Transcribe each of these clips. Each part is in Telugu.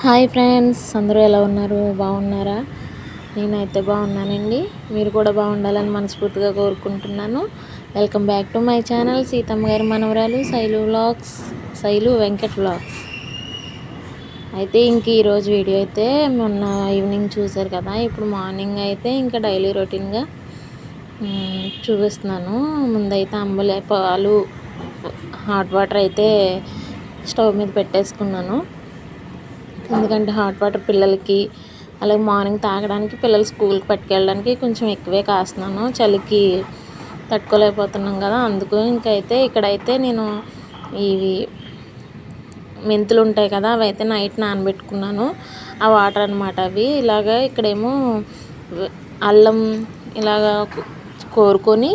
హాయ్ ఫ్రెండ్స్, అందరూ ఎలా ఉన్నారు? బాగున్నారా? నేనైతే బాగున్నానండి. మీరు కూడా బాగుండాలని మనస్ఫూర్తిగా కోరుకుంటున్నాను. Welcome back to my channel Seethamma గారి మనవరాలు శైలు వ్లాగ్స్, శైలు వెంకట్ వ్లాగ్స్. అయితే ఇంక ఈరోజు వీడియో అయితే మొన్న ఈవినింగ్ చూశారు కదా. ఇప్పుడు మార్నింగ్ అయితే ఇంకా డైలీ రొటీన్గా చూపిస్తున్నాను. ముందైతే పాలు హాట్ వాటర్ అయితే స్టవ్ మీద పెట్టేసుకున్నాను. ఎందుకంటే హాట్ వాటర్ పిల్లలకి, అలాగే మార్నింగ్ తాగడానికి, పిల్లలు స్కూల్కి పట్టుకెళ్ళడానికి కొంచెం ఎక్కువే కాస్తున్నాను. చలికి తట్టుకోలేకపోతున్నాం కదా, అందుకు ఇంకైతే ఇక్కడైతే నేను ఇవి మెంతులు ఉంటాయి కదా, అవి అయితే నైట్ నానబెట్టుకున్నాను. ఆ వాటర్ అనమాట అవి. ఇలాగ ఇక్కడేమో అల్లం ఇలాగా కోరుకొని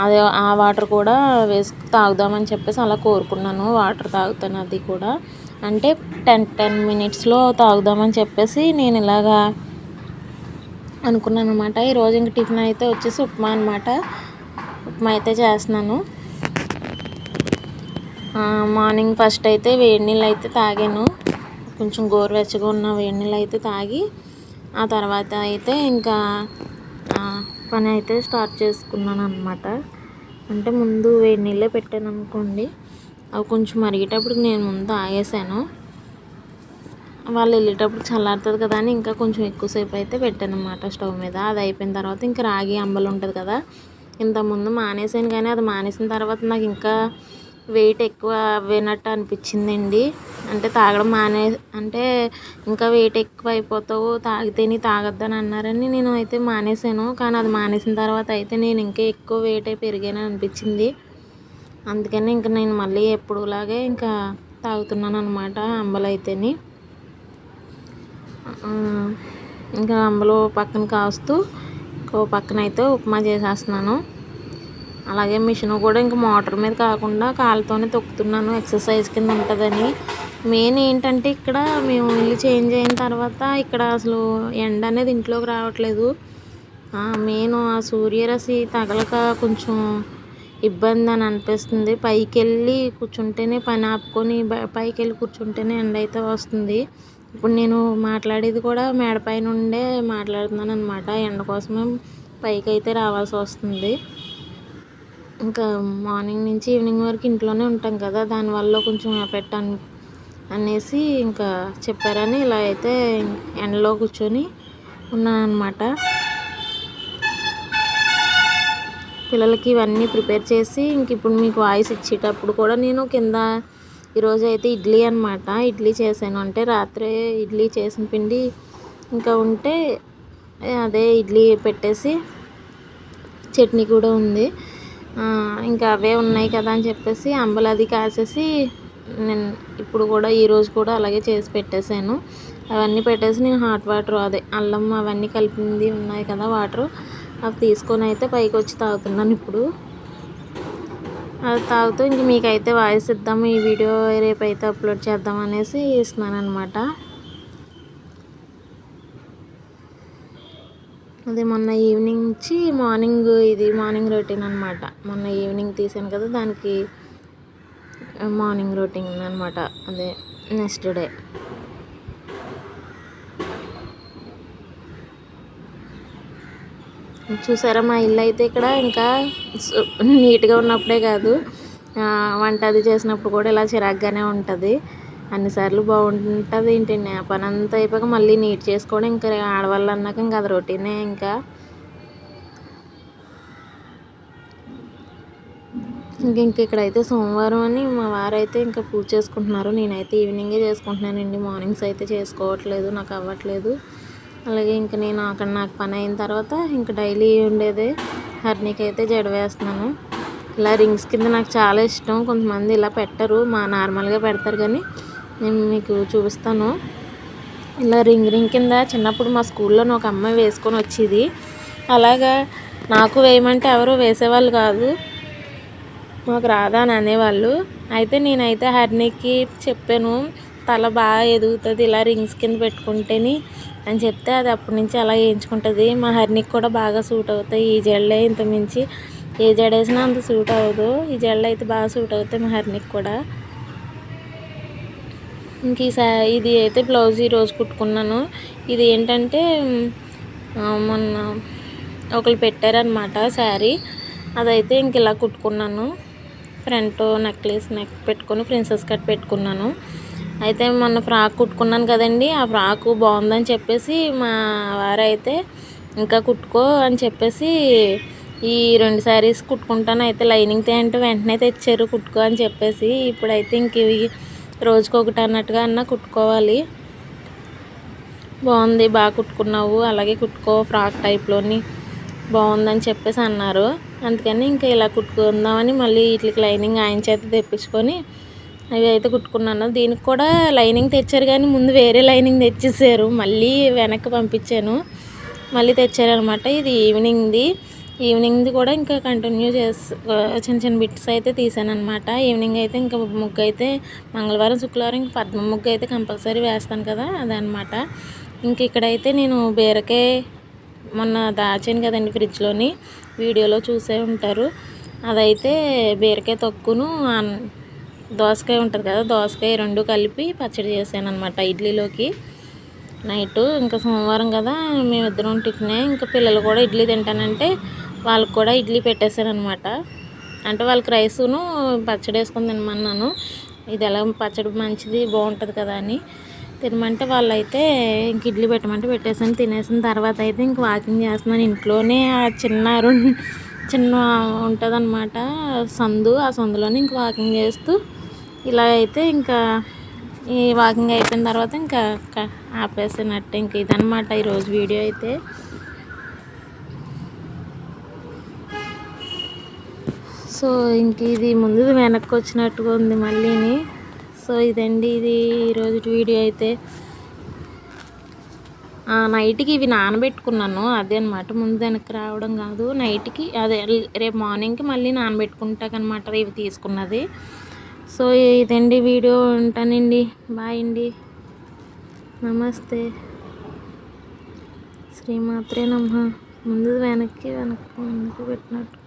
అదే ఆ వాటర్ కూడా వేసి తాగుదామని చెప్పేసి అలా కోరుకున్నాను. వాటర్ తాగుతాను అది కూడా, అంటే 10 మినిట్స్లో తాగుదామని చెప్పేసి నేను ఇలాగా అనుకున్నాను అనమాట. ఈరోజు ఇంక టిఫిన్ అయితే వచ్చేసి ఉప్మా అనమాట. ఉప్మా అయితే చేస్తున్నాను. మార్నింగ్ ఫస్ట్ అయితే వేడి నీళ్ళు అయితే తాగాను. కొంచెం గోరువెచ్చగా ఉన్న వేడి నీళ్ళు అయితే తాగి, ఆ తర్వాత అయితే ఇంకా పని అయితే స్టార్ట్ చేసుకున్నాను అనమాట. అంటే ముందు వేడి నీళ్ళే పెట్టాను అనుకోండి, అవి కొంచెం మరిగేటప్పుడు నేను ముందు ఆగేసాను. వాళ్ళు వెళ్ళేటప్పుడు చల్లారుతుంది కదా అని ఇంకా కొంచెం ఎక్కువసేపు అయితే పెట్టాను అనమాట స్టవ్ మీద. అది అయిపోయిన తర్వాత ఇంకా రాగి అంబలి ఉంటుంది కదా, ఇంతకుముందు మానేసాను కానీ అది మానేసిన తర్వాత నాకు ఇంకా వెయిట్ ఎక్కువ అవ్వేనట్టు అనిపించిందండి. అంటే తాగడం అంటే ఇంకా వెయిట్ ఎక్కువ అయిపోతావు, తాగితేనే తాగొద్దని అన్నారని నేను అయితే మానేసాను. కానీ అది మానేసిన తర్వాత అయితే నేను ఇంకా ఎక్కువ వెయిట్ అయి పెరిగాను అనిపించింది. అందుకని ఇంకా నేను మళ్ళీ ఎప్పుడులాగే ఇంకా తాగుతున్నాను అనమాట అంబలి అయితేని. ఇంకా అంబలు పక్కన కాస్తూ ఇంకో పక్కన అయితే ఉప్మా చేసేస్తున్నాను. అలాగే మిషన్ కూడా ఇంకా మోటార్ మీద కాకుండా కాళ్ళతోనే తొక్కుతున్నాను, ఎక్సర్సైజ్ కింద ఉంటుందని. మెయిన్ ఏంటంటే ఇక్కడ మేము ఇల్లు చేంజ్ అయిన తర్వాత ఇక్కడ అసలు ఎండ అనేది ఇంట్లోకి రావట్లేదు. మెయిన్ ఆ సూర్యరశ్మి తగలక కొంచెం ఇబ్బంది అని అనిపిస్తుంది. పైకి వెళ్ళి కూర్చుంటేనే పని ఆపుకొని పైకి వెళ్ళి కూర్చుంటేనే ఎండ అయితే వస్తుంది. ఇప్పుడు నేను మాట్లాడేది కూడా మేడపై నుండే మాట్లాడుతున్నాను అనమాట. ఎండ కోసమే పైకి అయితే రావాల్సి వస్తుంది. ఇంకా మార్నింగ్ నుంచి ఈవినింగ్ వరకు ఇంట్లోనే ఉంటాం కదా, దానివల్ల కొంచెం ఎఫెక్ట్ అనేసి ఇంకా చెప్పారని ఇలా అయితే ఎండలో కూర్చొని ఉన్నాను అనమాట. పిల్లలకి ఇవన్నీ ప్రిపేర్ చేసి ఇంక ఇప్పుడు మీకు వాయిస్ ఇచ్చేటప్పుడు కూడా నేను కింద ఈరోజు అయితే ఇడ్లీ అనమాట. ఇడ్లీ చేశాను. అంటే రాత్రి ఇడ్లీ చేసిన పిండి ఇంకా ఉంటే అదే ఇడ్లీ పెట్టేసి చట్నీ కూడా ఉంది, ఇంకా అవే ఉన్నాయి కదా అని చెప్పేసి అంబలి అది కాసేసి నేను ఇప్పుడు కూడా ఈరోజు కూడా అలాగే చేసి పెట్టేశాను. అవన్నీ పెట్టేసి నేను హాట్ వాటర్, అదే అల్లం అవన్నీ కలిపింది ఉన్నాయి కదా వాటర్, అవి తీసుకొని అయితే పైకి వచ్చి తాగుతున్నాను ఇప్పుడు. అది తాగుతూ ఇంక మీకైతే వాయిస్ ఇద్దాము, ఈ వీడియో రేపు అయితే అప్లోడ్ చేద్దాం అనేసి ఇస్తున్నాను అనమాట. అది మొన్న ఈవినింగ్ నుంచి మార్నింగ్, ఇది మార్నింగ్ రొటీన్ అనమాట. మొన్న ఈవినింగ్ తీసాను కదా, దానికి మార్నింగ్ రొటీన్ అనమాట. అదే నెక్స్ట్ డే. చూసారా మా ఇల్లు అయితే ఇక్కడ ఇంకా నీట్గా ఉన్నప్పుడే కాదు, వంట అది చేసినప్పుడు కూడా ఇలా చిరాగ్గానే ఉంటుంది. అన్నిసార్లు బాగుంటుంది ఏంటి, పని అంతా అయిపోయాక మళ్ళీ నీట్ చేసుకోవడం ఇంకా ఆడవాళ్ళు అన్నాక ఇంకా అది రొటీనే. ఇంకా ఇక్కడైతే సోమవారం అని మా వారైతే ఇంకా పూజ చేసుకుంటున్నారు. నేనైతే ఈవినింగే చేసుకుంటున్నానండి, మార్నింగ్స్ అయితే చేసుకోవట్లేదు, నాకు అవ్వట్లేదు. అలాగే ఇంకా నేను అక్కడ నాకు పని అయిన తర్వాత ఇంకా డైలీ ఉండేదే హర్నీకి అయితే జడ వేస్తున్నాను. ఇలా రింగ్స్ కింద నాకు చాలా ఇష్టం. కొంతమంది ఇలా పెట్టరు, నార్మల్గా పెడతారు, కానీ నేను మీకు చూపిస్తాను. ఇలా రింగ్ కింద చిన్నప్పుడు మా స్కూల్లోనే ఒక అమ్మాయి వేసుకొని వచ్చేది. అలాగా నాకు వేయమంటే ఎవరు వేసేవాళ్ళు కాదు, మాకు రాదా అని అనేవాళ్ళు. అయితే నేనైతే హర్నీకి చెప్పాను, తల బాగా ఎదుగుతుంది ఇలా రింగ్స్ కింద పెట్టుకుంటేని అని చెప్తే అది అప్పటి నుంచి అలా వేయించుకుంటుంది. మా హర్నీకి కూడా బాగా సూట్ అవుతాయి ఈ జడలే, ఇంతకుమించి ఏ జడ వేసినా అంత సూట్ అవ్వదు, ఈ జడలు అయితే బాగా సూట్ అవుతాయి మా హర్నీకి కూడా. ఇంక ఇది అయితే బ్లౌజ్ ఈరోజు కుట్టుకున్నాను. ఇది ఏంటంటే మొన్న ఒకరు పెట్టారనమాట శారీ, అదైతే ఇంక ఇలా కుట్టుకున్నాను. ఫ్రంట్ నెక్లెస్ పెట్టుకొని ప్రిన్సెస్ కట్ పెట్టుకున్నాను. అయితే మొన్న ఫ్రాక్ కుట్టుకున్నాను కదండి, ఆ ఫ్రాకు బాగుందని చెప్పేసి మా వారైతే ఇంకా కుట్టుకో అని చెప్పేసి ఈ 2 శారీస్ కుట్టుకుంటాను, అయితే లైనింగ్ అంటే వెంటనే తెచ్చారు కుట్టుకో అని చెప్పేసి. ఇప్పుడైతే ఇంక ఇవి రోజుకొకటి అన్నట్టుగా కుట్టుకోవాలి. బాగుంది, బాగా కుట్టుకున్నావు, అలాగే కుట్టుకో ఫ్రాక్ టైప్లోని బాగుందని చెప్పేసి అన్నారు. అందుకని ఇంకా ఇలా కుట్టుకుందామని మళ్ళీ వీటికి లైనింగ్ ఆయన చేత తెప్పించుకొని అవి అయితే కుట్టుకున్నాను. దీనికి కూడా లైనింగ్ తెచ్చారు కానీ ముందు వేరే లైనింగ్ తెచ్చేసారు, మళ్ళీ వెనక్కి పంపించాను, మళ్ళీ తెచ్చారనమాట. ఇది ఈవినింగ్ది కూడా ఇంకా కంటిన్యూ చిన్న చిన్న బిట్స్ అయితే తీసాను అనమాట. ఈవినింగ్ అయితే ఇంకా ముగ్గు అయితే మంగళవారం శుక్రవారం ఇంకా పద్మ ముగ్గు అయితే కంపల్సరీ వేస్తాను కదా, అదనమాట. ఇంక ఇక్కడైతే నేను బీరకాయ మొన్న దాచాను కదండి ఫ్రిడ్జ్లోని, వీడియోలో చూసే ఉంటారు. అదైతే బీరకాయ తొక్కును దోసకాయ ఉంటుంది కదా, దోసకాయ 2 కలిపి పచ్చడి చేశాను అనమాట ఇడ్లీలోకి నైటు. ఇంకా సోమవారం కదా, మేమిద్దరం టిఫినే, ఇంకా పిల్లలు కూడా ఇడ్లీ తింటానంటే వాళ్ళకి కూడా ఇడ్లీ పెట్టేశాను అనమాట. అంటే వాళ్ళకి రైసును పచ్చడి వేసుకొని తినమన్నాను. ఇది ఎలా పచ్చడి మంచిది బాగుంటుంది కదా అని తినమంటే వాళ్ళైతే ఇంక ఇడ్లీ పెట్టమంటే పెట్టేసాను. తినేసిన తర్వాత అయితే ఇంక వాకింగ్ చేస్తున్నాను ఇంట్లోనే. ఆ చిన్న ఉంటుంది అనమాట సందు, ఆ సందులోనే ఇంక వాకింగ్ చేస్తూ ఇలా అయితే ఇంకా ఈ వాకింగ్ అయిపోయిన తర్వాత ఇంకా ఆపేసినట్టు. ఇంక ఇదనమాట ఈరోజు వీడియో అయితే. సో ఇంక ఇది ముందుది వెనక్కి వచ్చినట్టుగా ఉంది మళ్ళీని. సో ఇదండి ఇది ఈరోజు వీడియో అయితే. నైట్కి ఇవి నానబెట్టుకున్నాను, అదే అనమాట, ముందు వెనక్కి రావడం కాదు, నైట్కి అదే రేపు మార్నింగ్కి మళ్ళీ నానబెట్టుకుంటాకనమాట ఇవి తీసుకున్నది. సో ఇదండి వీడియో, ఉంటానండి, బాయ్ అండి, నమస్తే, శ్రీమాత్రే నమః. ముందు వెనక్కి ముందుకు పెట్టినట్టు.